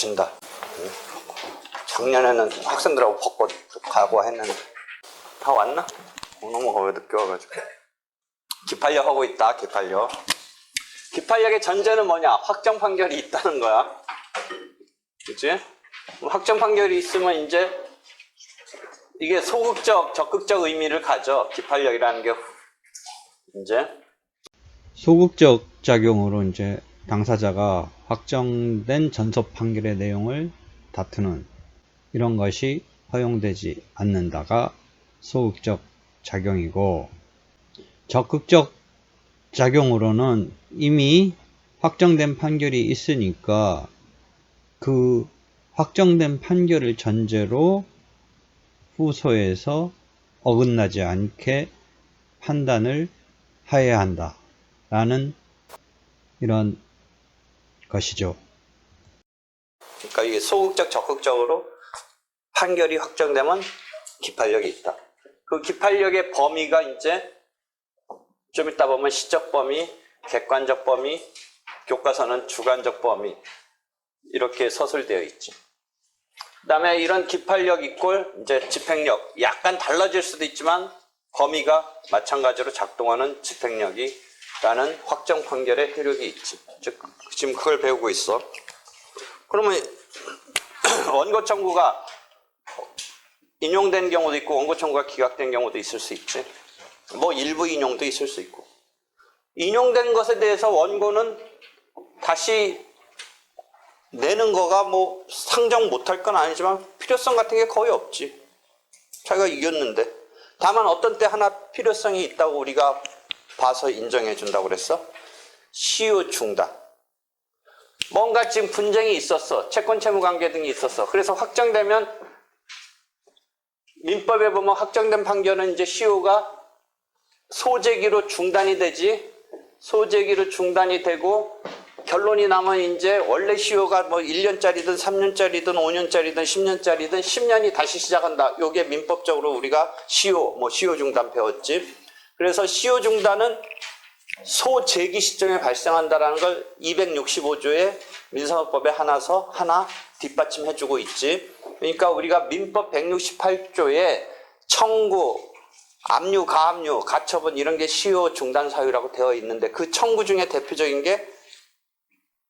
쉰다. 작년에는 학생들하고 벚꽃 가고 했는데 다 왔나? 오너머가 왜 늦게 와가지고. 기판력 하고 있다. 기판력의 전제는 뭐냐? 확정 판결이 있다는 거야. 그치? 확정 판결이 있으면 이제 이게 소극적, 적극적 의미를 가져. 기판력이라는 게 이제 소극적 작용으로 이제 당사자가 확정된 전속 판결의 내용을 다투는 이런 것이 허용되지 않는다가 소극적 작용이고, 적극적 작용으로는 이미 확정된 판결이 있으니까 그 확정된 판결을 전제로 후소에서 어긋나지 않게 판단을 해야 한다 라는 이런 것이죠. 그러니까 이게 소극적, 적극적으로 판결이 확정되면 기판력이 있다. 그 기판력의 범위가 이제 좀 이따 보면 시적 범위, 객관적 범위, 교과서는 주관적 범위 이렇게 서술되어 있지. 그 다음에 이런 기판력 이꼴 이제 집행력, 약간 달라질 수도 있지만 범위가 마찬가지로 작동하는 집행력이라는 확정 판결의 효력이 있지. 즉 지금 그걸 배우고 있어. 그러면 원고 청구가 인용된 경우도 있고 원고 청구가 기각된 경우도 있을 수 있지. 뭐 일부 인용도 있을 수 있고. 인용된 것에 대해서 원고는 다시 내는 거가 뭐 상정 못할 건 아니지만 필요성 같은 게 거의 없지. 자기가 이겼는데. 다만 어떤 때 하나 필요성이 있다고 우리가 봐서 인정해 준다고 그랬어. 시효 중단. 뭔가 지금 분쟁이 있었어. 채권 채무 관계 등이 있었어. 그래서 확정되면 민법에 보면 확정된 판결은 이제 시효가 소재기로 중단이 되지. 소재기로 중단이 되고 결론이 나면 이제 원래 시효가 뭐 1년짜리든 3년짜리든 5년짜리든 10년짜리든 10년이 다시 시작한다. 요게 민법적으로 우리가 시효, 뭐 시효 중단 배웠지. 그래서 시효 중단은 소재기 시점에 발생한다라는 걸 265조의 민사법에 하나 뒷받침해주고 있지. 그러니까 우리가 민법 168조에 청구, 압류, 가압류, 가처분 이런 게 시효 중단 사유라고 되어 있는데 그 청구 중에 대표적인 게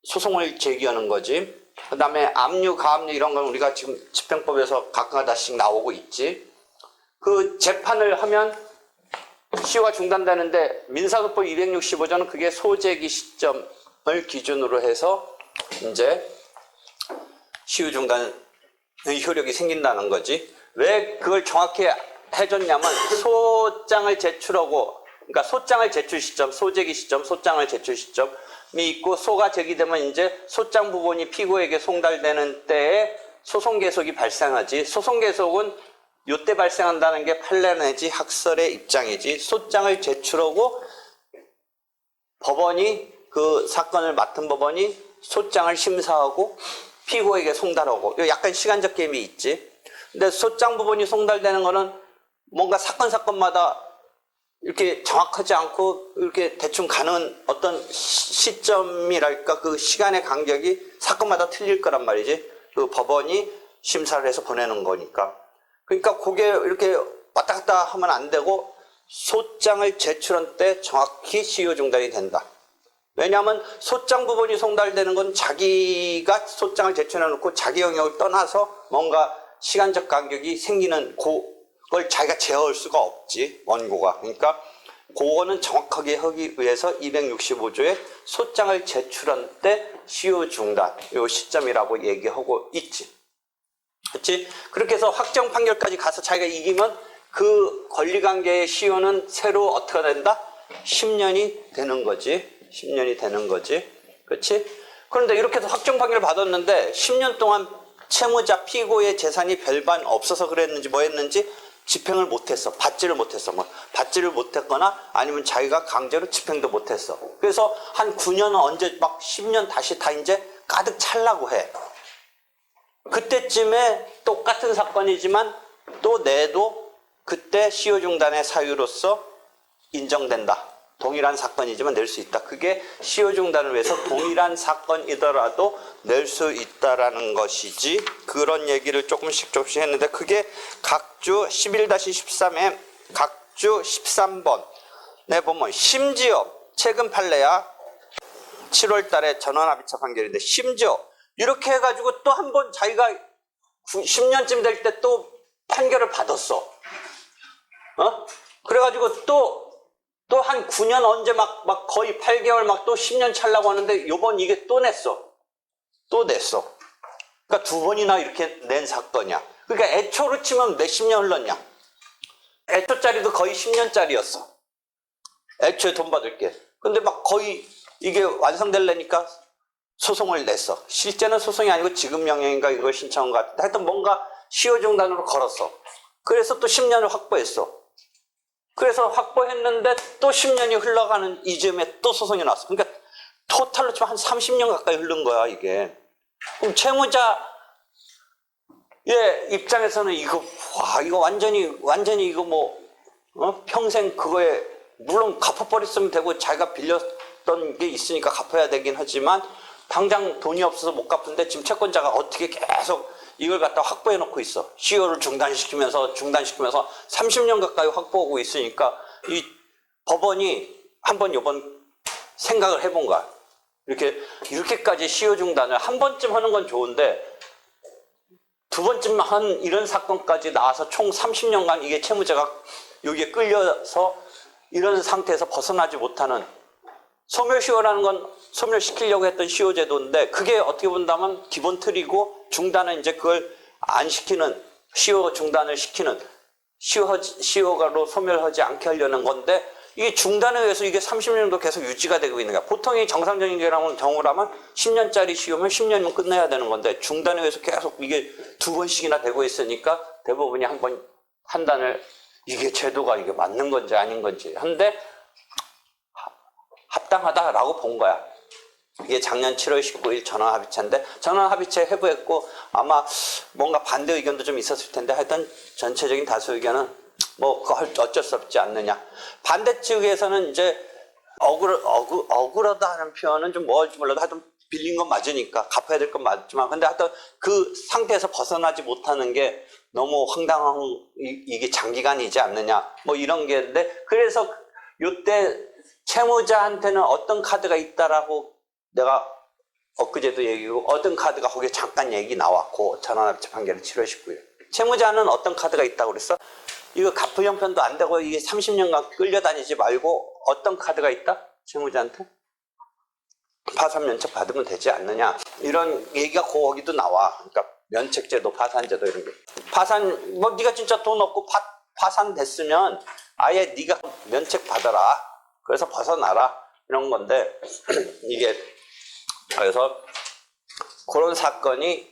소송을 제기하는 거지. 그 다음에 압류, 가압류 이런 건 우리가 지금 집행법에서 가끔가다씩 나오고 있지. 그 재판을 하면 시효가 중단되는데 민사소법 265조는 그게 소재기 시점을 기준으로 해서 이제 시효 중단의 효력이 생긴다는 거지. 왜 그걸 정확히 해줬냐면 소장을 제출하고, 그러니까 소장을 제출 시점, 소재기 시점, 소장을 제출 시점이 있고 소가 제기되면 이제 소장 부분이 피고에게 송달되는 때에 소송 계속이 발생하지. 소송 계속은 요때 발생한다는 게 판례 내지 학설의 입장이지. 소장을 제출하고 법원이 그 사건을 맡은 법원이 소장을 심사하고 피고에게 송달하고 약간 시간적 개입이 있지. 근데 소장 부분이 송달되는 거는 뭔가 사건마다 이렇게 정확하지 않고 이렇게 대충 가는 어떤 시점이랄까 그 시간의 간격이 사건마다 틀릴 거란 말이지. 그 법원이 심사를 해서 보내는 거니까. 그러니까 그게 이렇게 왔다 갔다 하면 안 되고 소장을 제출한 때 정확히 시효 중단이 된다. 왜냐하면 소장 부분이 송달되는 건 자기가 소장을 제출해 놓고 자기 영역을 떠나서 뭔가 시간적 간격이 생기는 그걸 자기가 제어할 수가 없지, 원고가. 그러니까 그거는 정확하게 하기 위해서 265조에 소장을 제출한 때 시효 중단, 요 시점이라고 얘기하고 있지. 그렇지? 그렇게 해서 확정 판결까지 가서 자기가 이기면 그 권리관계의 시효는 새로 어떻게 된다? 10년이 되는 거지. 10년이 되는 거지. 그렇지? 그런데 이렇게 해서 확정 판결을 받았는데 10년 동안 채무자 피고의 재산이 별반 없어서 그랬는지 뭐 했는지 집행을 못했어. 받지를 못했어. 뭐 받지를 못했거나 아니면 자기가 강제로 집행도 못했어. 그래서 한 9년은 언제 막 10년 다시 다 이제 가득 찰라고 해. 그때쯤에 똑같은 사건이지만 또 내도 그때 시효 중단의 사유로서 인정된다. 동일한 사건이지만 낼 수 있다. 그게 시효 중단을 위해서 동일한 사건이더라도 낼 수 있다라는 것이지, 그런 얘기를 조금씩 했는데, 그게 각주 11-13에 각주 13번에 보면, 심지어 최근 판례야 7월 달에 전원합의체 판결인데, 심지어 이렇게 해가지고 또 한 번 자기가 10년쯤 될 때 또 판결을 받았어. 그래가지고 또 한 9년 언제 막 거의 8개월 막 또 10년 차려고 하는데, 요번 이게 또 냈어. 또 냈어. 그러니까 두 번이나 이렇게 낸 사건이야. 그러니까 애초로 치면 몇십 년 흘렀냐. 애초짜리도 거의 10년짜리였어. 애초에 돈 받을 게. 근데 막 거의 이게 완성되려니까 소송을 냈어. 실제는 소송이 아니고 지급명령인가 이걸 신청한 것 같은데, 하여튼 뭔가 시효 중단으로 걸었어. 그래서 또 10년을 확보했어. 그래서 확보했는데 또 10년이 흘러가는 이즈음에 또 소송이 났어. 그러니까 토탈로 치면 한 30년 가까이 흐른 거야, 이게. 그럼 채무자의 입장에서는 이거 완전히 이거 평생 그거에, 물론 갚아버렸으면 되고 자기가 빌렸던 게 있으니까 갚아야 되긴 하지만, 당장 돈이 없어서 못 갚는데 지금 채권자가 어떻게 계속 이걸 갖다 확보해 놓고 있어. 시효를 중단시키면서 30년 가까이 확보하고 있으니까, 이 법원이 한번 요번 생각을 해본 거야. 이렇게까지 시효 중단을 한 번쯤 하는 건 좋은데, 두 번쯤 한 이런 사건까지 나와서 총 30년간 이게 채무자가 여기에 끌려서 이런 상태에서 벗어나지 못하는, 소멸시효라는 건 소멸시키려고 했던 시효제도인데, 그게 어떻게 본다면 기본 틀이고, 중단은 이제 그걸 안 시키는, 시효 중단을 시키는, 시효가로 소멸하지 않게 하려는 건데, 이게 중단에 의해서 이게 30년도 계속 유지가 되고 있는 거야. 보통이 정상적인 경우라면 10년짜리 시효면 10년이면 끝내야 되는 건데, 중단에 의해서 계속 이게 두 번씩이나 되고 있으니까 대부분이 한 번 판단을, 이게 제도가 이게 맞는 건지 아닌 건지 한데 합당하다라고 본 거야. 이게 작년 7월 19일 전원합의체인데, 전원합의체 회부했고 아마 뭔가 반대 의견도 좀 있었을 텐데, 하여튼 전체적인 다수 의견은 그거 어쩔 수 없지 않느냐. 반대 측에서는 이제 억울하다 하는 표현은 좀 뭐일지 몰라도, 하여튼 빌린 건 맞으니까 갚아야 될 건 맞지만, 근데 하여튼 그 상태에서 벗어나지 못하는 게 너무 황당한, 이게 장기간이지 않느냐, 이런 게 있는데, 그래서 요때 채무자한테는 어떤 카드가 있다라고 내가 엊그제도 얘기하고, 어떤 카드가 거기에 잠깐 얘기 나왔고, 전원합의체 판결은 7월 19일. 채무자는 어떤 카드가 있다고 그랬어? 이거 갚을 형편도 안 되고 이게 30년간 끌려다니지 말고 어떤 카드가 있다? 채무자한테? 파산 면책 받으면 되지 않느냐, 이런 얘기가 거기도 나와. 그러니까 면책제도, 파산제도 이런 게. 파산, 네가 진짜 돈 없고 파산됐으면 아예 네가 면책 받아라. 그래서 벗어나라. 이런 건데, 이게, 그래서 그런 사건이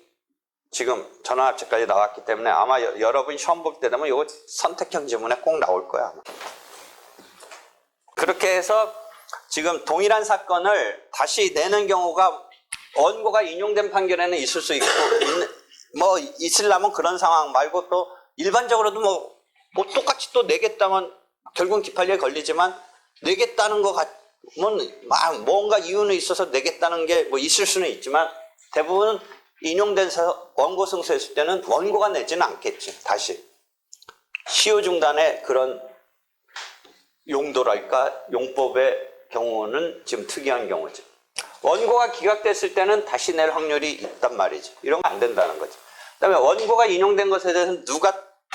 지금 전원합체까지 나왔기 때문에 아마 여러분 시험 볼 때 되면 이거 선택형 지문에 꼭 나올 거야. 그렇게 해서 지금 동일한 사건을 다시 내는 경우가, 원고가 인용된 판결에는 있을 수 있고, 있으려면 그런 상황 말고, 또 일반적으로도 똑같이 또 내겠다면 결국은 기판료에 걸리지만, 내겠다는 거 같으면 뭔가 이유는 있어서 내겠다는 게 있을 수는 있지만, 대부분 인용된 원고 승소했을 때는 원고가 내지는 않겠지. 다시 시효 중단의 그런 용도랄까, 용법의 경우는 지금 특이한 경우지. 원고가 기각됐을 때는 다시 낼 확률이 있단 말이지. 이런 거 안 된다는 거지. 그다음에 원고가 인용된 것에 대해서는 누가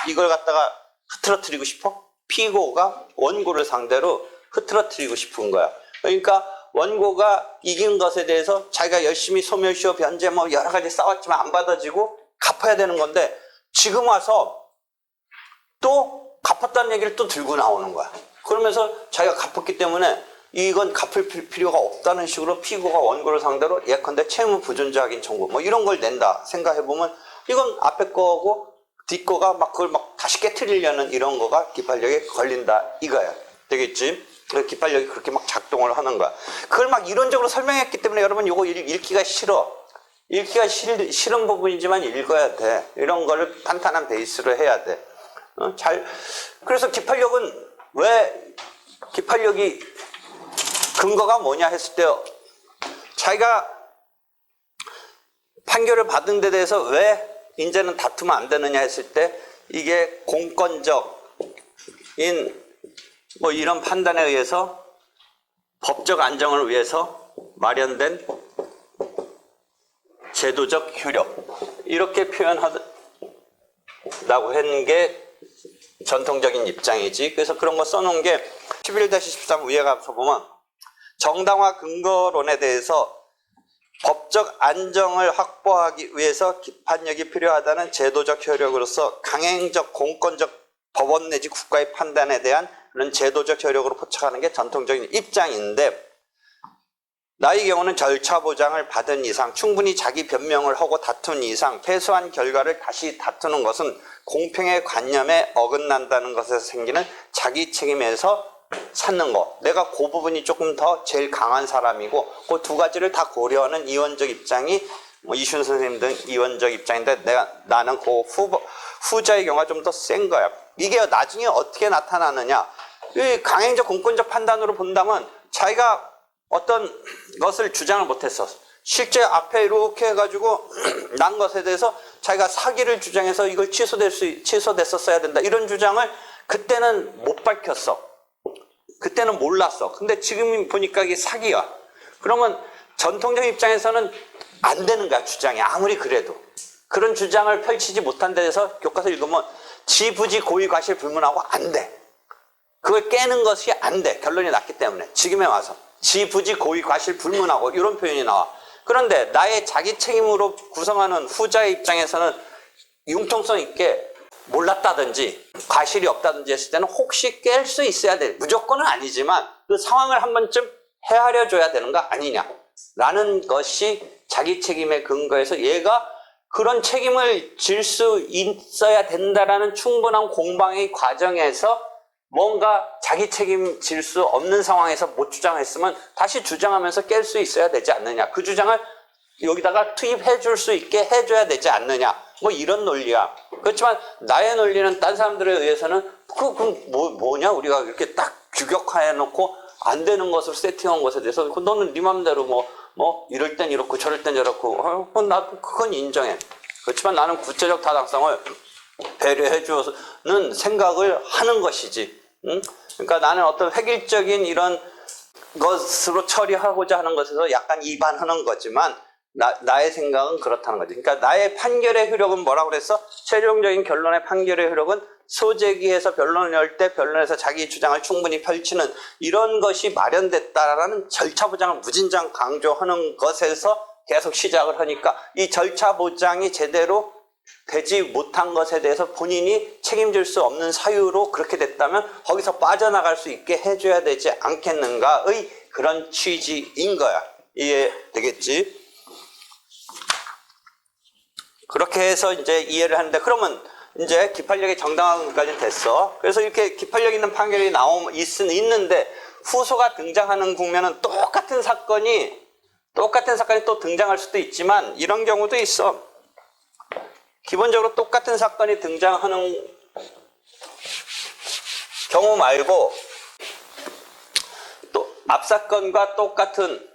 이걸 갖다가 흐트러뜨리고 싶어? 피고가 원고를 상대로 흐트러뜨리고 싶은 거야. 그러니까 원고가 이긴 것에 대해서 자기가 열심히 소멸시효 변제 여러 가지 싸웠지만 안 받아지고 갚아야 되는 건데, 지금 와서 또 갚았다는 얘기를 또 들고 나오는 거야. 그러면서 자기가 갚았기 때문에 이건 갚을 필요가 없다는 식으로 피고가 원고를 상대로 예컨대 채무 부존재 확인 청구 이런 걸 낸다 생각해보면, 이건 앞에 거고 뒷거가 그걸 다시 깨트리려는 이런 거가 기판력에 걸린다 이거야. 되겠지? 기판력이 그렇게 작동을 하는 거야. 그걸 이론적으로 설명했기 때문에 여러분 이거 읽기가 싫어. 읽기가 싫은 부분이지만 읽어야 돼. 이런 거를 탄탄한 베이스로 해야 돼. 그래서 기판력은 왜 기판력이 근거가 뭐냐 했을 때 자기가 판결을 받은 데 대해서 왜 이제는 다투면 안 되느냐 했을 때 이게 공권적인 뭐 이런 판단에 의해서 법적 안정을 위해서 마련된 제도적 효력 이렇게 표현하다고 하는 게 전통적인 입장이지. 그래서 그런 거 써놓은 게 11-13 위에 가서 보면 정당화 근거론에 대해서 법적 안정을 확보하기 위해서 기판력이 필요하다는 제도적 효력으로서 강행적 공권적 법원 내지 국가의 판단에 대한 그런 제도적 효력으로 포착하는 게 전통적인 입장인데, 나의 경우는 절차 보장을 받은 이상 충분히 자기 변명을 하고 다툰 이상 패소한 결과를 다시 다투는 것은 공평의 관념에 어긋난다는 것에서 생기는 자기 책임에서 찾는 것. 내가 그 부분이 조금 더 제일 강한 사람이고 그 두 가지를 다 고려하는 이원적 입장이 뭐 이순 선생님 등 이원적 입장인데 나는 그 후자의 경우가 좀 더 센 거야. 이게 나중에 어떻게 나타나느냐. 이 강행적 공권적 판단으로 본다면 자기가 어떤 것을 주장을 못했어. 실제 앞에 이렇게 해가지고 난 것에 대해서 자기가 사기를 주장해서 이걸 취소됐었어야 된다. 이런 주장을 그때는 못 밝혔어. 그때는 몰랐어. 근데 지금 보니까 이게 사기야. 그러면 전통적 입장에서는 안 되는 거야, 주장이. 아무리 그래도. 그런 주장을 펼치지 못한 데에서 교과서 읽으면 지부지 고의 과실 불문하고 안 돼. 그걸 깨는 것이 안 돼. 결론이 났기 때문에. 지금에 와서. 지부지 고의 과실 불문하고 이런 표현이 나와. 그런데 나의 자기 책임으로 구성하는 후자의 입장에서는 융통성 있게 몰랐다든지 과실이 없다든지 했을 때는 혹시 깰 수 있어야 돼. 무조건은 아니지만 그 상황을 한 번쯤 헤아려 줘야 되는 거 아니냐 라는 것이 자기 책임의 근거에서 얘가 그런 책임을 질 수 있어야 된다라는 충분한 공방의 과정에서 뭔가 자기 책임 질 수 없는 상황에서 못 주장했으면 다시 주장하면서 깰 수 있어야 되지 않느냐. 그 주장을 여기다가 투입해 줄 수 있게 해줘야 되지 않느냐. 뭐 이런 논리야. 그렇지만 나의 논리는 딴 사람들에 의해서는 뭐냐 우리가 이렇게 딱 규격화해 놓고 안 되는 것으로 세팅한 것에 대해서 너는 네 맘대로 뭐 이럴 땐 이렇고 저럴 땐 저렇고 나도 그건 인정해. 그렇지만 나는 구체적 타당성을 배려해 주는 생각을 하는 것이지. 응? 그러니까 나는 어떤 획일적인 이런 것으로 처리하고자 하는 것에서 약간 이반하는 거지만 나의 생각은 그렇다는 거지. 그러니까 나의 판결의 효력은 뭐라고 그랬어? 최종적인 결론의 판결의 효력은 소제기에서 변론을 열 때 변론에서 자기 주장을 충분히 펼치는 이런 것이 마련됐다라는 절차 보장을 무진장 강조하는 것에서 계속 시작을 하니까 이 절차 보장이 제대로 되지 못한 것에 대해서 본인이 책임질 수 없는 사유로 그렇게 됐다면 거기서 빠져나갈 수 있게 해줘야 되지 않겠는가의 그런 취지인 거야. 이해되겠지? 그렇게 해서 이제 이해를 하는데, 그러면 이제 기판력이 정당화까지 됐어. 그래서 이렇게 기판력 있는 판결이 있는데 후소가 등장하는 국면은 똑같은 사건이 또 등장할 수도 있지만 이런 경우도 있어. 기본적으로 똑같은 사건이 등장하는 경우 말고 또 앞사건과 똑같은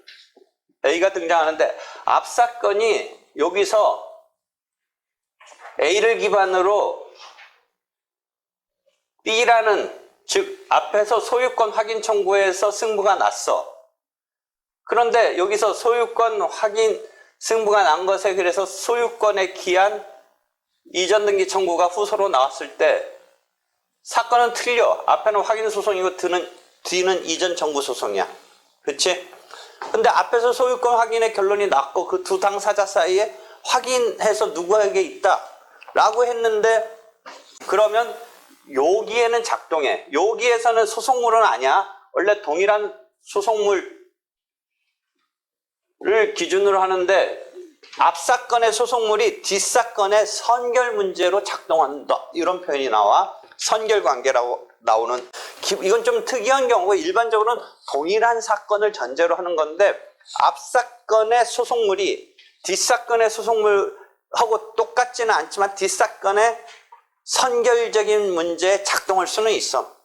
A가 등장하는데 앞사건이 여기서 A를 기반으로 B라는 즉 앞에서 소유권 확인 청구에서 승부가 났어. 그런데 여기서 소유권 확인 승부가 난 것에 그래서 소유권에 기한 이전 등기 청구가 후소로 나왔을 때 사건은 틀려. 앞에는 확인 소송이고 뒤는 이전 청구 소송이야. 그렇지? 근데 앞에서 소유권 확인의 결론이 났고 그 두 당사자 사이에 확인해서 누구에게 있다 라고 했는데, 그러면 여기에는 작동해. 여기에서는 소송물은 아니야. 원래 동일한 소송물을 기준으로 하는데 앞사건의 소송물이 뒷사건의 선결 문제로 작동한다. 이런 표현이 나와. 선결관계라고 나오는. 이건 좀 특이한 경우고 일반적으로는 동일한 사건을 전제로 하는 건데 앞사건의 소송물이 뒷사건의 소송물하고 똑같지는 않지만 뒷사건의 선결적인 문제에 작동할 수는 있어.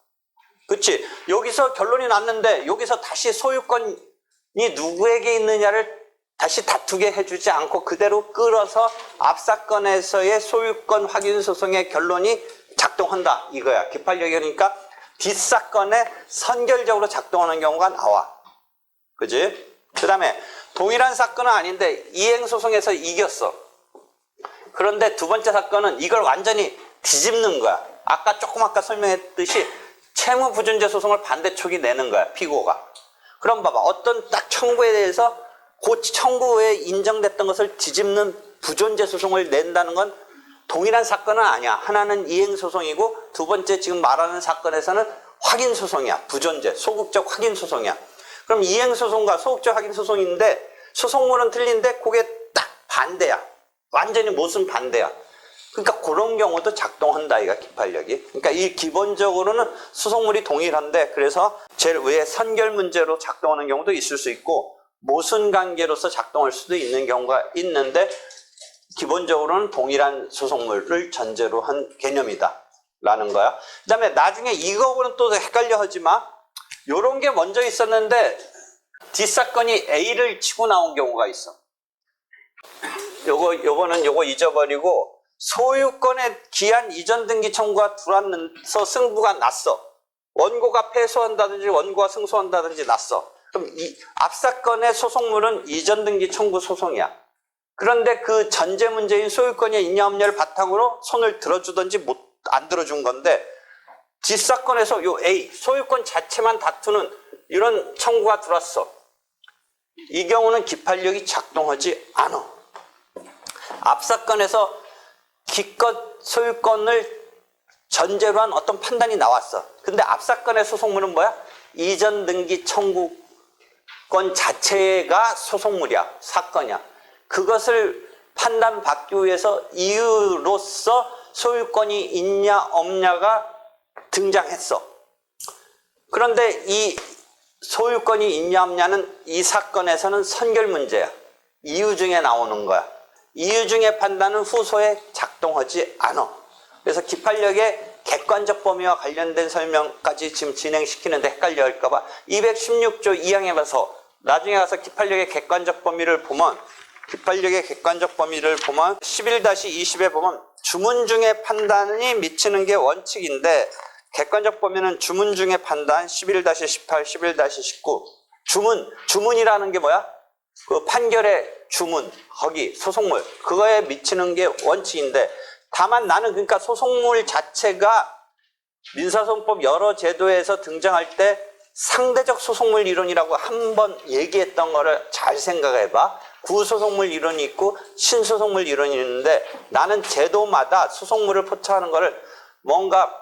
그치? 여기서 결론이 났는데 여기서 다시 소유권이 누구에게 있느냐를 다시 다투게 해주지 않고 그대로 끌어서 앞사건에서의 소유권 확인 소송의 결론이 작동한다 이거야. 기판력이. 그러니까 뒷사건에 선결적으로 작동하는 경우가 나와. 그지? 그 다음에 동일한 사건은 아닌데 이행소송에서 이겼어. 그런데 두 번째 사건은 이걸 완전히 뒤집는 거야. 아까 설명했듯이 채무부준제 소송을 반대쪽이 내는 거야, 피고가. 그럼 봐봐, 어떤 딱 청구에 대해서 그 청구에 인정됐던 것을 뒤집는 부존재 소송을 낸다는 건 동일한 사건은 아니야. 하나는 이행소송이고 두 번째 지금 말하는 사건에서는 확인소송이야. 부존재, 소극적 확인소송이야. 그럼 이행소송과 소극적 확인소송인데 소송물은 틀린데 그게 딱 반대야. 완전히 못은 반대야. 그러니까 그런 경우도 작동한다, 이가 기판력이. 그러니까 이 기본적으로는 소송물이 동일한데 그래서 제일 위에 선결 문제로 작동하는 경우도 있을 수 있고 모순 관계로서 작동할 수도 있는 경우가 있는데 기본적으로는 동일한 소송물을 전제로 한 개념이다 라는 거야. 그 다음에 나중에 이거하고는 또 헷갈려 하지 마. 요런 게 먼저 있었는데 뒷사건이 A를 치고 나온 경우가 있어. 요거는 잊어버리고 소유권의 기한 이전 등기 청구가 들어와서 승부가 났어. 원고가 패소한다든지 원고가 승소한다든지 났어. 그럼 이 앞사건의 소송물은 이전 등기 청구 소송이야. 그런데 그 전제 문제인 소유권의 있냐 없냐를 바탕으로 손을 들어주든지 안 들어준 건데 뒷사건에서 요 A 소유권 자체만 다투는 이런 청구가 들어왔어. 이 경우는 기판력이 작동하지 않아. 앞사건에서 기껏 소유권을 전제로 한 어떤 판단이 나왔어. 근데 앞사건의 소송물은 뭐야? 이전 등기 청구권 자체가 소송물이야. 사건이야. 그것을 판단받기 위해서 이유로서 소유권이 있냐 없냐가 등장했어. 그런데 이 소유권이 있냐 없냐는 이 사건에서는 선결 문제야. 이유 중에 나오는 거야. 이유 중에 판단은 후소에 작동하지 않아. 그래서 기판력의 객관적 범위와 관련된 설명까지 지금 진행시키는데 헷갈려 할까봐 216조 2항에 봐서 나중에 가서 기판력의 객관적 범위를 보면 11-20에 보면 주문 중에 판단이 미치는 게 원칙인데 객관적 범위는 주문 중에 판단 11-18, 11-19 주문이라는 게 뭐야? 그 판결의 주문, 거기 소송물 그거에 미치는 게 원칙인데 다만 나는 그러니까 소송물 자체가 민사소송법 여러 제도에서 등장할 때 상대적 소송물 이론이라고 한번 얘기했던 거를 잘 생각해봐. 구소송물 이론이 있고 신소송물 이론이 있는데 나는 제도마다 소송물을 포착하는 거를 뭔가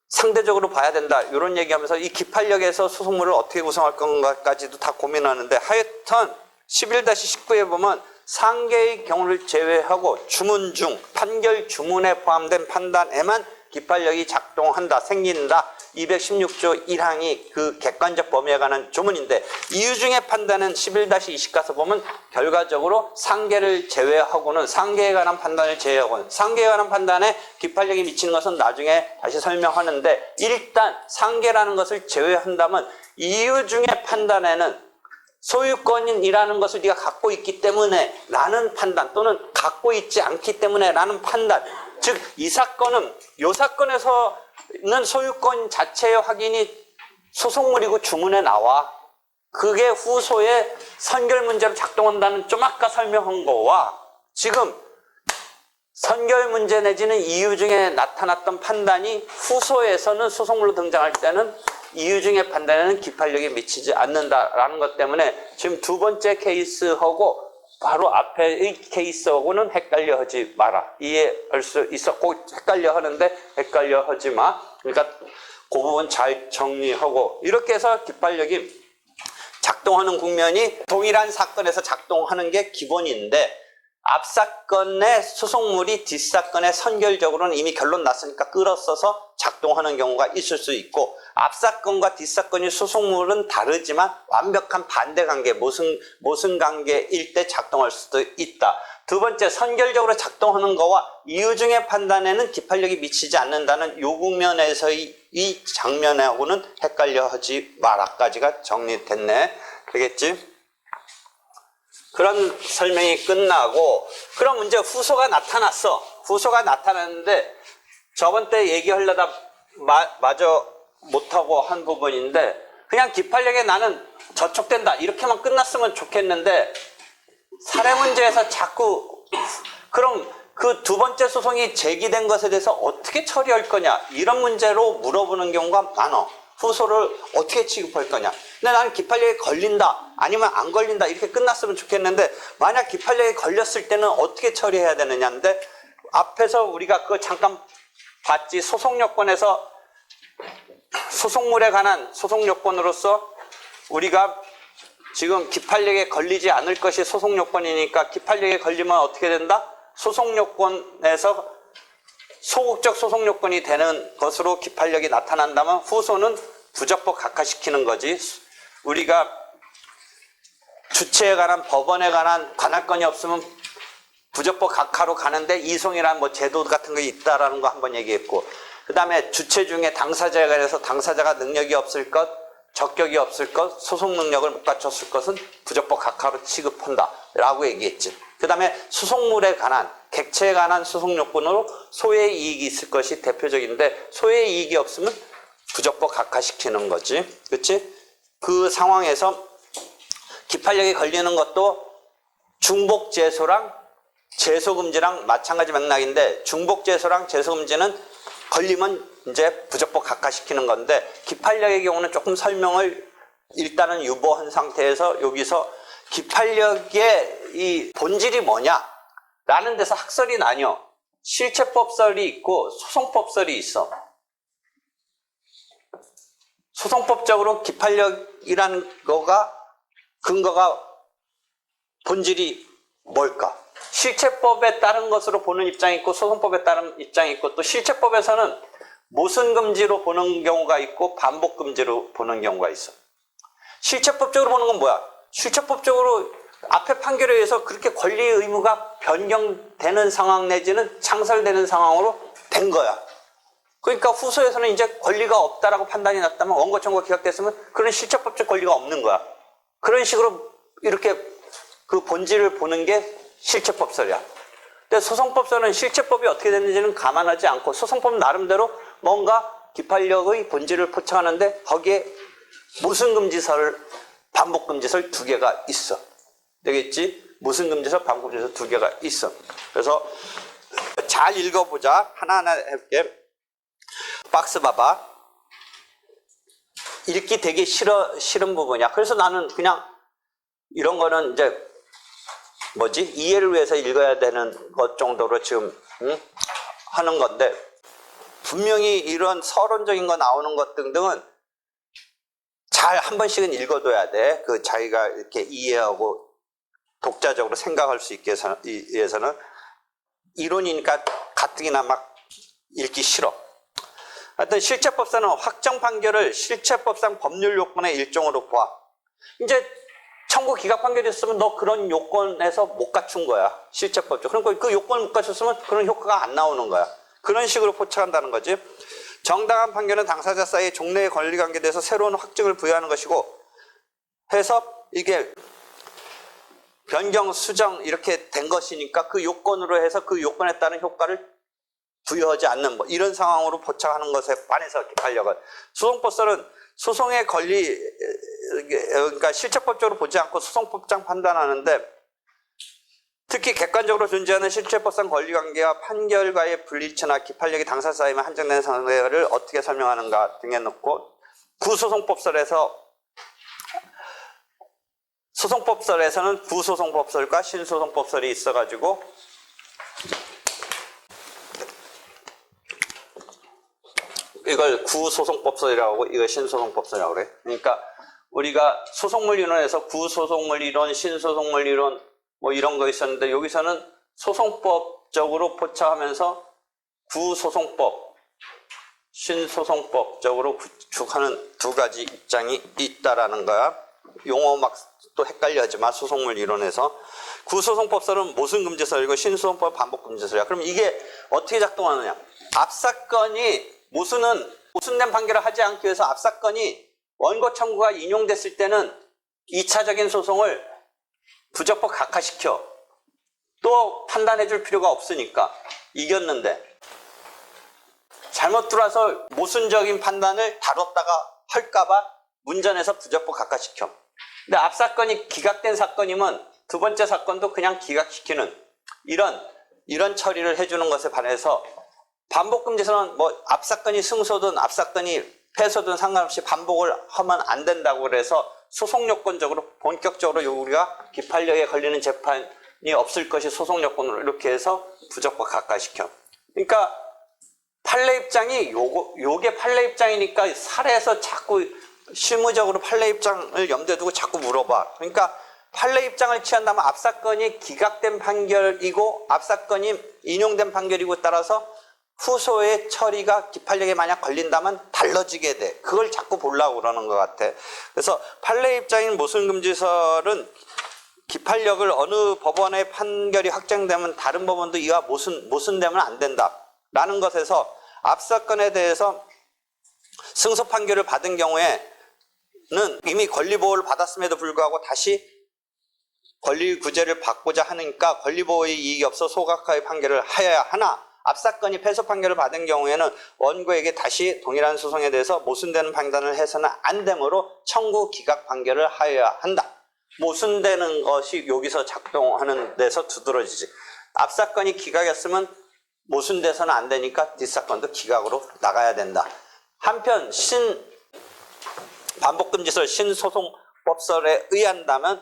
상대적으로 봐야 된다 이런 얘기하면서 이 기판력에서 소송물을 어떻게 구성할 건가까지도 다 고민하는데 하여튼 11-19에 보면 상계의 경우를 제외하고 주문 중 판결 주문에 포함된 판단에만 기판력이 작동한다, 생긴다. 216조 1항이 그 객관적 범위에 관한 조문인데 이유 중에 판단은 11-20 가서 보면 결과적으로 상계를 제외하고는 상계에 관한 판단을 제외하고는 상계에 관한 판단에 기판력이 미치는 것은 나중에 다시 설명하는데 일단 상계라는 것을 제외한다면 이유 중에 판단에는 소유권이라는 것을 네가 갖고 있기 때문에 라는 판단 또는 갖고 있지 않기 때문에 라는 판단 즉 이 사건은 이 사건에서는 소유권 자체의 확인이 소송물이고 주문에 나와 그게 후소에 선결 문제로 작동한다는 좀 아까 설명한 거와 지금 선결 문제 내지는 이유 중에 나타났던 판단이 후소에서는 소송물로 등장할 때는 이유 중에 판단에는 기판력이 미치지 않는다라는 것 때문에 지금 두 번째 케이스하고 바로 앞의 케이스하고는 헷갈려 하지 마라. 이해할 수 있어. 꼭 헷갈려 하는데 헷갈려 하지 마. 그러니까 그 부분 잘 정리하고 이렇게 해서 기판력이 작동하는 국면이 동일한 사건에서 작동하는 게 기본인데 앞사건의 소송물이 뒷사건의 선결적으로는 이미 결론 났으니까 끌어써서 작동하는 경우가 있을 수 있고 앞사건과 뒷사건의 소송물은 다르지만 완벽한 반대관계, 모순관계일 때 작동할 수도 있다. 두 번째, 선결적으로 작동하는 거와 이유 중의 판단에는 기판력이 미치지 않는다는 요 국면에서의 이 장면하고는 헷갈려 하지 마라까지가 정리됐네. 되겠지? 그런 설명이 끝나고, 그럼 이제 후소가 나타났어. 후소가 나타났는데 저번 때 얘기하려다 마저 못하고 한 부분인데, 그냥 기판력에 나는 저촉된다 이렇게만 끝났으면 좋겠는데, 사례 문제에서 자꾸 그럼 그 두 번째 소송이 제기된 것에 대해서 어떻게 처리할 거냐, 이런 문제로 물어보는 경우가 많아. 후소를 어떻게 취급할 거냐. 근데 나는 기판력에 걸린다 아니면 안 걸린다 이렇게 끝났으면 좋겠는데, 만약 기판력에 걸렸을 때는 어떻게 처리해야 되느냐인데, 앞에서 우리가 그거 잠깐 봤지. 소송요건에서 소송물에 관한 소송요건으로서 우리가 지금 기판력에 걸리지 않을 것이 소송요건이니까, 기판력에 걸리면 어떻게 된다? 소송요건에서 소극적 소송요건이 되는 것으로 기판력이 나타난다면 후소는 부적법 각하시키는 거지. 우리가 주체에 관한, 법원에 관한 관할권이 없으면 부적법 각하로 가는데, 이송이라는 뭐 제도 같은 게 있다라는 거 한번 얘기했고, 그 다음에 주체 중에 당사자에 관해서 당사자가 능력이 없을 것, 적격이 없을 것, 소송 능력을 못 갖췄을 것은 부적법 각하로 취급한다 라고 얘기했지. 그 다음에 소송물에 관한, 객체에 관한 소송 요건으로 소의 이익이 있을 것이 대표적인데, 소의 이익이 없으면 부적법 각하시키는 거지. 그렇지? 그 상황에서 기판력이 걸리는 것도 중복제소랑 제소금지랑 마찬가지 맥락인데, 중복제소랑 제소금지는 걸리면 이제 부적법 각하시키는 건데, 기판력의 경우는 조금 설명을 일단은 유보한 상태에서 여기서 기판력의 이 본질이 뭐냐 라는 데서 학설이 나뉘어. 실체법설이 있고 소송법설이 있어. 소송법적으로 기판력이라는 거가, 근거가, 본질이 뭘까? 실체법에 따른 것으로 보는 입장이 있고 소송법에 따른 입장이 있고, 또 실체법에서는 모순금지로 보는 경우가 있고 반복금지로 보는 경우가 있어. 실체법적으로 보는 건 뭐야? 실체법적으로 앞에 판결에 의해서 그렇게 권리 의무가 변경되는 상황 내지는 창설되는 상황으로 된 거야. 그러니까 후소에서는 이제 권리가 없다라고 판단이 났다면, 원고 청구가 기각됐으면 그런 실체법적 권리가 없는 거야. 그런 식으로 이렇게 그 본질을 보는 게 실체법설이야. 근데 소송법설은 실체법이 어떻게 됐는지는 감안하지 않고, 소송법은 나름대로 뭔가 기판력의 본질을 포착하는데 거기에 모순금지설, 반복금지설 두 개가 있어. 되겠지? 모순금지설, 반복금지설 두 개가 있어. 그래서 잘 읽어보자. 하나하나 해볼게. 박스 봐봐. 읽기 되게 싫은 부분이야. 그래서 나는 그냥 이런 거는 이제 이해를 위해서 읽어야 되는 것 정도로 지금 하는 건데, 분명히 이런 서론적인 거 나오는 것 등등은 잘 한 번씩은 읽어둬야 돼. 그 자기가 이렇게 이해하고 독자적으로 생각할 수 있게 위해서는. 이론이니까 가뜩이나 막 읽기 싫어. 하여튼 실체법상은 확정 판결을 실체법상 법률 요건의 일종으로 봐. 이제 청구 기각 판결이 있으면 너 그런 요건에서 못 갖춘 거야. 실체법적. 그러니까 그 요건을 못 갖췄으면 그런 효과가 안 나오는 거야. 그런 식으로 포착한다는 거지. 정당한 판결은 당사자 사이의 종래의 권리관계에 대해서 새로운 확증을 부여하는 것이고, 해서 이게 변경, 수정 이렇게 된 것이니까 그 요건으로 해서 그 요건에 따른 효과를 부여하지 않는 이런 상황으로 포착하는 것에 반해서 기판력은. 소송법설은 소송의 권리, 그러니까 실체법적으로 보지 않고 소송법상 판단하는데, 특히 객관적으로 존재하는 실체법상 권리관계와 판결과의 불일치나 기판력이 당사자 사이에 한정된 상태를 어떻게 설명하는가 등에 놓고, 소송법설에서는 구소송법설과 신소송법설이 있어가지고, 이걸 구소송법설이라고 하고 이걸 신소송법설이라고 그래. 그러니까 우리가 소송물 이론에서 구소송물 이론, 신소송물 이론 뭐 이런 거 있었는데, 여기서는 소송법적으로 포착하면서 구소송법, 신소송법적으로 구축하는 두 가지 입장이 있다라는 거야. 용어 막 또 헷갈려 하지만 소송물 이론에서 구소송법설은 모순금지설이고 신소송법 반복금지설이야. 그럼 이게 어떻게 작동하느냐? 앞사건이 모순된 판결을 하지 않기 위해서 앞사건이 원고 청구가 인용됐을 때는 2차적인 소송을 부적법 각하시켜. 또 판단해 줄 필요가 없으니까 이겼는데 잘못 들어와서 모순적인 판단을 다뤘다가 할까봐 문전에서 부적법 각하시켜. 근데 앞사건이 기각된 사건이면 두 번째 사건도 그냥 기각시키는 이런 처리를 해주는 것에 반해서 반복금지서는 뭐 앞사건이 승소든 앞사건이 패소든 상관없이 반복을 하면 안 된다고 그래서 소송요건적으로 본격적으로 우리가 기판력에 걸리는 재판이 없을 것이 소송요건으로 이렇게 해서 부적법 각하시켜. 그러니까 판례 입장이 요게 판례 입장이니까 사례에서 자꾸 실무적으로 판례 입장을 염두에 두고 자꾸 물어봐. 그러니까 판례 입장을 취한다면 앞사건이 기각된 판결이고 앞사건이 인용된 판결이고 따라서 후소의 처리가 기판력에 만약 걸린다면 달라지게 돼. 그걸 자꾸 보려고 그러는 것 같아. 그래서 판례 입장인 모순금지설은 기판력을 어느 법원의 판결이 확정되면 다른 법원도 이와 모순되면 안 된다 라는 것에서 앞사건에 대해서 승소 판결을 받은 경우에는 이미 권리보호를 받았음에도 불구하고 다시 권리구제를 받고자 하니까 권리보호의 이익이 없어 소각하의 판결을 하여야 하나, 앞사건이 패소 판결을 받은 경우에는 원고에게 다시 동일한 소송에 대해서 모순되는 판단을 해서는 안 되므로 청구 기각 판결을 하여야 한다. 모순되는 것이 여기서 작동하는 데서 두드러지지. 앞사건이 기각이었으면 모순돼서는 안 되니까 뒷사건도 기각으로 나가야 된다. 한편 반복금지설 신소송법설에 의한다면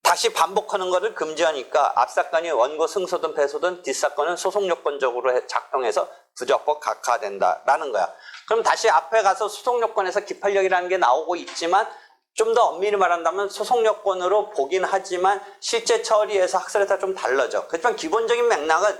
다시 반복하는 것을 금지하니까 앞사건이 원고 승소든 패소든 뒷사건은 소송요건적으로 작동해서 부적법 각하된다라는 거야. 그럼 다시 앞에 가서 소송요건에서 기판력이라는 게 나오고 있지만 좀 더 엄밀히 말한다면 소송요건으로 보긴 하지만 실제 처리에서 학설에 따라 좀 달라져. 그렇지만 기본적인 맥락은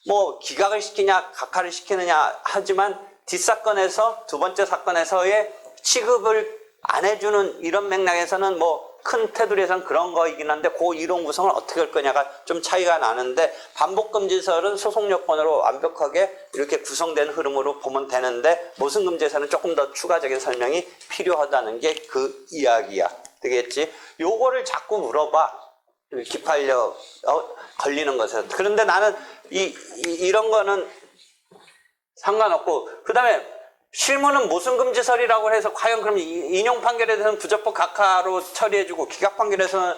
뭐 기각을 시키냐 각하를 시키느냐 하지만 뒷사건에서 두 번째 사건에서의 취급을 안 해주는 이런 맥락에서는 뭐 큰 테두리에서는 그런 거이긴 한데 그 이론 구성을 어떻게 할 거냐가 좀 차이가 나는데 반복금지설은 소송요건으로 완벽하게 이렇게 구성된 흐름으로 보면 되는데 모순금지설은 조금 더 추가적인 설명이 필요하다는 게 그 이야기야. 되겠지? 요거를 자꾸 물어봐. 기판력 걸리는 것에. 그런데 나는 이런 거는 상관없고 그 다음에 실무는 모순금지설이라고 해서 과연 그럼 인용 판결에 대해서는 부적법 각하로 처리해주고 기각 판결에서는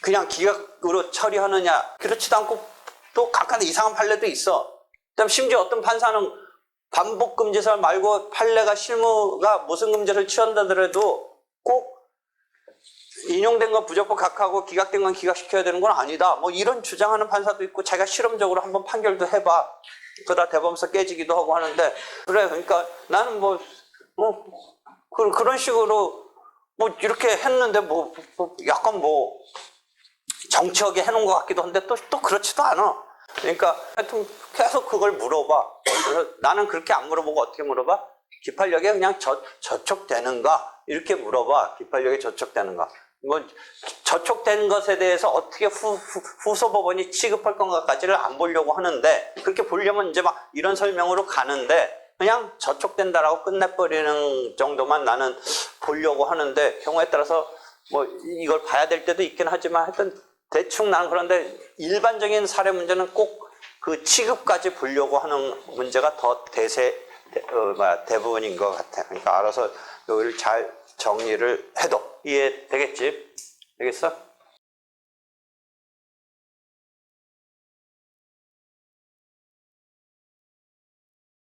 그냥 기각으로 처리하느냐 그렇지도 않고 또 각하는 이상한 판례도 있어. 그다음 심지어 어떤 판사는 반복금지설 말고 판례가 실무가 모순금지를 취한다더라도 꼭 인용된 건 부적법 각하고 기각된 건 기각시켜야 되는 건 아니다. 뭐 이런 주장하는 판사도 있고 자기가 실험적으로 한번 판결도 해봐. 그러다 대법원에서 깨지기도 하고 하는데 그래 그러니까 나는 그런 식으로 뭐 이렇게 했는데 약간 정치하게 해놓은 것 같기도 한데 또 그렇지도 않아. 그러니까 하여튼 계속 그걸 물어봐. 그래서 나는 그렇게 안 물어보고 어떻게 물어봐? 기판력에 그냥 저촉되는가 이렇게 물어봐. 기판력에 저촉되는가. 뭐 저촉된 것에 대해서 어떻게 후소 법원이 취급할 건가까지를 안 보려고 하는데 그렇게 보려면 이제 막 이런 설명으로 가는데 그냥 저촉된다라고 끝내버리는 정도만 나는 보려고 하는데 경우에 따라서 뭐 이걸 봐야 될 때도 있긴 하지만 하여튼 대충 나는 그런데 일반적인 사례 문제는 꼭 그 취급까지 보려고 하는 문제가 더 대부분인 것 같아. 그러니까 알아서 여기를 잘 정리를 해도 이해되겠지? 되겠어?